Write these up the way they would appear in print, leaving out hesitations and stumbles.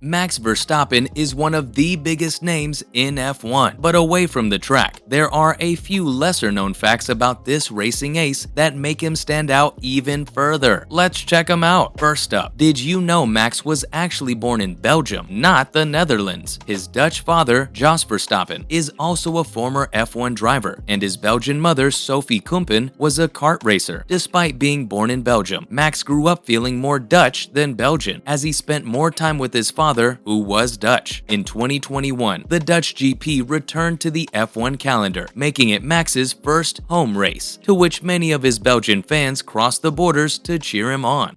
Max Verstappen is one of the biggest names in F1, but away from the track, there are a few lesser-known facts about this racing ace that make him stand out even further. Let's check them out. First up, did you know Max was actually born in Belgium, not the Netherlands? His Dutch father, Jos Verstappen, is also a former F1 driver, and his Belgian mother, Sophie Kumpen, was a kart racer. Despite being born in Belgium, Max grew up feeling more Dutch than Belgian, as he spent more time with his father, who was Dutch. In 2021, the Dutch GP returned to the F1 calendar, making it Max's first home race, to which many of his Belgian fans crossed the borders to cheer him on.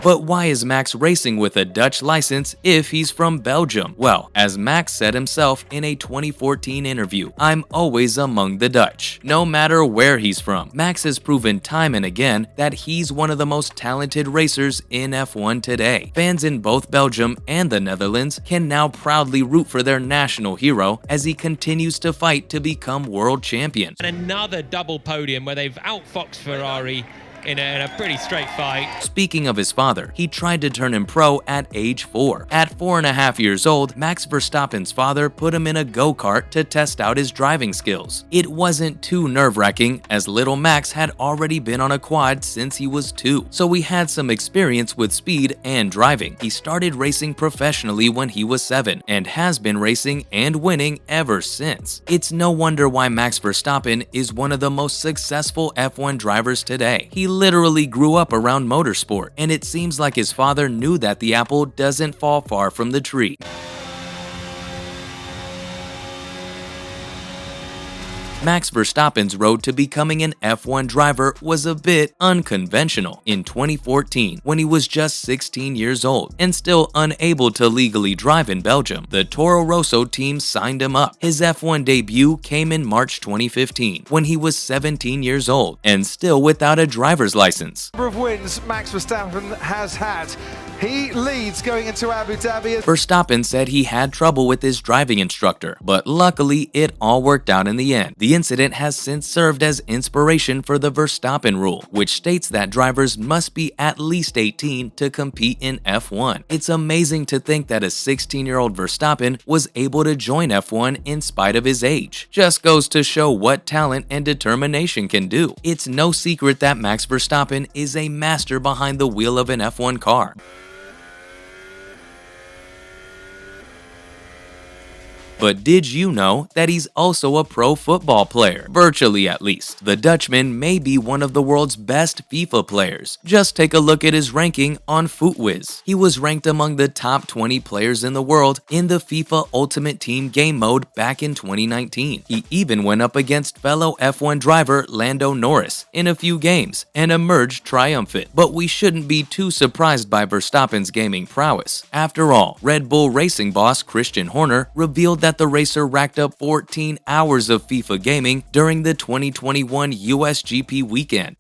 But why is Max racing with a Dutch license if he's from Belgium? Well, as Max said himself in a 2014 interview, "I'm always among the Dutch." No matter where he's from, Max has proven time and again that he's one of the most talented racers in F1 today. Fans in both Belgium and the Netherlands can now proudly root for their national hero as he continues to fight to become world champion. And another double podium where they've outfoxed Ferrari in a pretty straight fight. Speaking of his father, he tried to turn him pro at age 4. At 4.5 years old, Max Verstappen's father put him in a go-kart to test out his driving skills. It wasn't too nerve-wracking, as little Max had already been on a quad since he was 2, so he had some experience with speed and driving. He started racing professionally when he was 7, and has been racing and winning ever since. It's no wonder why Max Verstappen is one of the most successful F1 drivers today. He literally grew up around motorsport, and it seems like his father knew that the apple doesn't fall far from the tree. Max Verstappen's road to becoming an F1 driver was a bit unconventional. In 2014, when he was just 16 years old and still unable to legally drive in Belgium, the Toro Rosso team signed him up. His F1 debut came in March 2015, when he was 17 years old and still without a driver's license. Number of wins Max Verstappen has had. He leads going into Abu Dhabi. Verstappen said he had trouble with his driving instructor, but luckily it all worked out in the end. The incident has since served as inspiration for the Verstappen rule, which states that drivers must be at least 18 to compete in F1. It's amazing to think that a 16-year-old Verstappen was able to join F1 in spite of his age. Just goes to show what talent and determination can do. It's no secret that Max Verstappen is a master behind the wheel of an F1 car. But did you know that he's also a pro football player? Virtually, at least. The Dutchman may be one of the world's best FIFA players. Just take a look at his ranking on FootWiz. He was ranked among the top 20 players in the world in the FIFA Ultimate Team game mode back in 2019. He even went up against fellow F1 driver Lando Norris in a few games and emerged triumphant. But we shouldn't be too surprised by Verstappen's gaming prowess. After all, Red Bull racing boss Christian Horner revealed that the racer racked up 14 hours of FIFA gaming during the 2021 US GP weekend.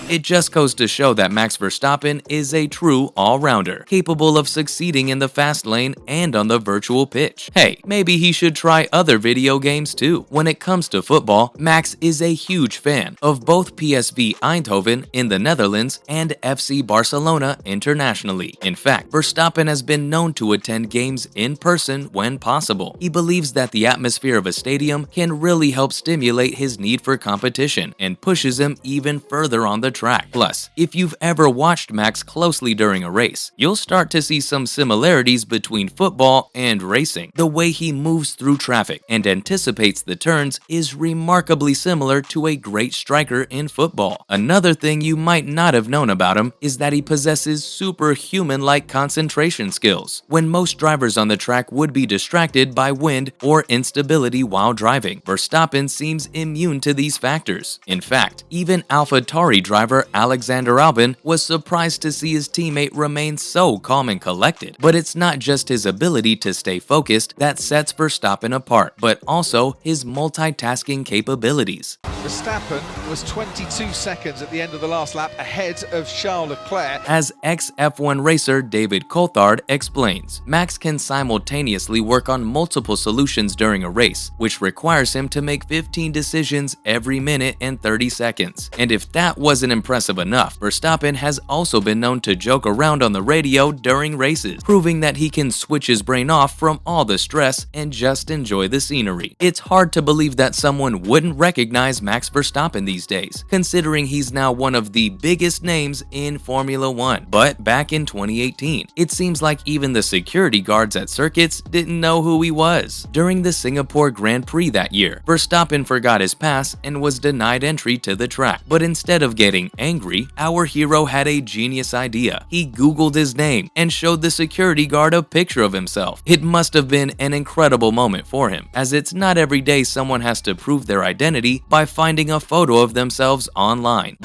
It just goes to show that Max Verstappen is a true all-rounder, capable of succeeding in the fast lane and on the virtual pitch. Hey, maybe he should try other video games too. When it comes to football, Max is a huge fan of both PSV Eindhoven in the Netherlands and FC Barcelona internationally. In fact, Verstappen has been known to attend games in person when possible. He believes that the atmosphere of a stadium can really help stimulate his need for competition and pushes him even further on the track. Plus, if you've ever watched Max closely during a race, you'll start to see some similarities between football and racing. The way he moves through traffic and anticipates the turns is remarkably similar to a great striker in football. Another thing you might not have known about him is that he possesses superhuman-like concentration skills, when most drivers on the track would be distracted by wind or instability while driving. Verstappen seems immune to these factors. In fact, even AlphaTauri driver Alexander Albon was surprised to see his teammate remain so calm and collected. But it's not just his ability to stay focused that sets Verstappen apart, but also his multitasking capabilities. Verstappen was 22 seconds at the end of the last lap ahead of Charles Leclerc. As ex-F1 racer David Coulthard explains, Max can simultaneously work on multiple solutions during a race, which requires him to make 15 decisions every minute and 30 seconds. And if that wasn't impressive enough, Verstappen has also been known to joke around on the radio during races, proving that he can switch his brain off from all the stress and just enjoy the scenery. It's hard to believe that someone wouldn't recognize Max Verstappen these days, considering he's now one of the biggest names in Formula One. But back in 2018, it seems like even the security guards at circuits didn't know who he was. During the Singapore Grand Prix that year, Verstappen forgot his pass and was denied entry to the track. But instead of getting angry, our hero had a genius idea. He Googled his name and showed the security guard a picture of himself. It must have been an incredible moment for him, as it's not every day someone has to prove their identity by finding a photo of themselves online.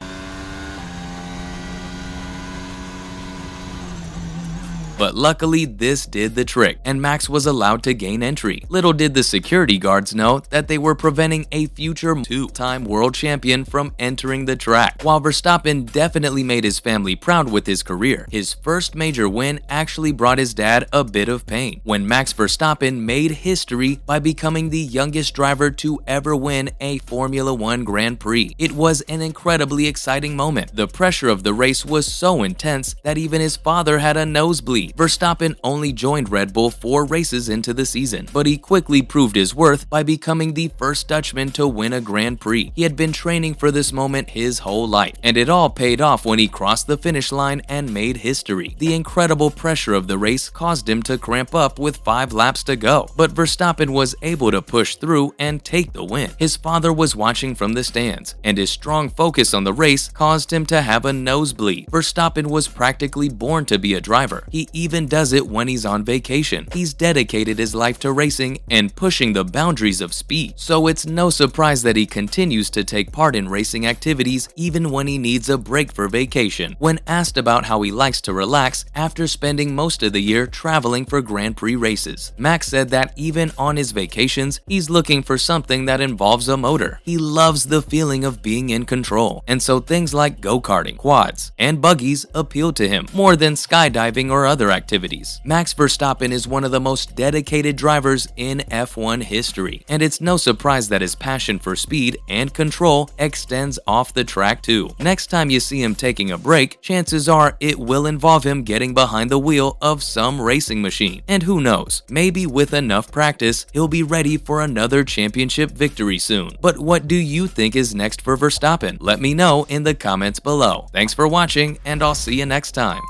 But luckily, this did the trick, and Max was allowed to gain entry. Little did the security guards know that they were preventing a future two-time world champion from entering the track. While Verstappen definitely made his family proud with his career, his first major win actually brought his dad a bit of pain when Max Verstappen made history by becoming the youngest driver to ever win a Formula One Grand Prix. It was an incredibly exciting moment. The pressure of the race was so intense that even his father had a nosebleed. Verstappen only joined Red Bull 4 races into the season, but he quickly proved his worth by becoming the first Dutchman to win a Grand Prix. He had been training for this moment his whole life, and it all paid off when he crossed the finish line and made history. The incredible pressure of the race caused him to cramp up with 5 laps to go, but Verstappen was able to push through and take the win. His father was watching from the stands, and his strong focus on the race caused him to have a nosebleed. Verstappen was practically born to be a driver. He even does it when he's on vacation. He's dedicated his life to racing and pushing the boundaries of speed, so it's no surprise that he continues to take part in racing activities even when he needs a break for vacation. When asked about how he likes to relax after spending most of the year traveling for Grand Prix races, Max said that even on his vacations, he's looking for something that involves a motor. He loves the feeling of being in control, and so things like go-karting, quads, and buggies appeal to him more than skydiving or other activities. Max Verstappen is one of the most dedicated drivers in F1 history, and it's no surprise that his passion for speed and control extends off the track too. Next time you see him taking a break, chances are it will involve him getting behind the wheel of some racing machine. And who knows, maybe with enough practice, he'll be ready for another championship victory soon. But what do you think is next for Verstappen? Let me know in the comments below. Thanks for watching, and I'll see you next time.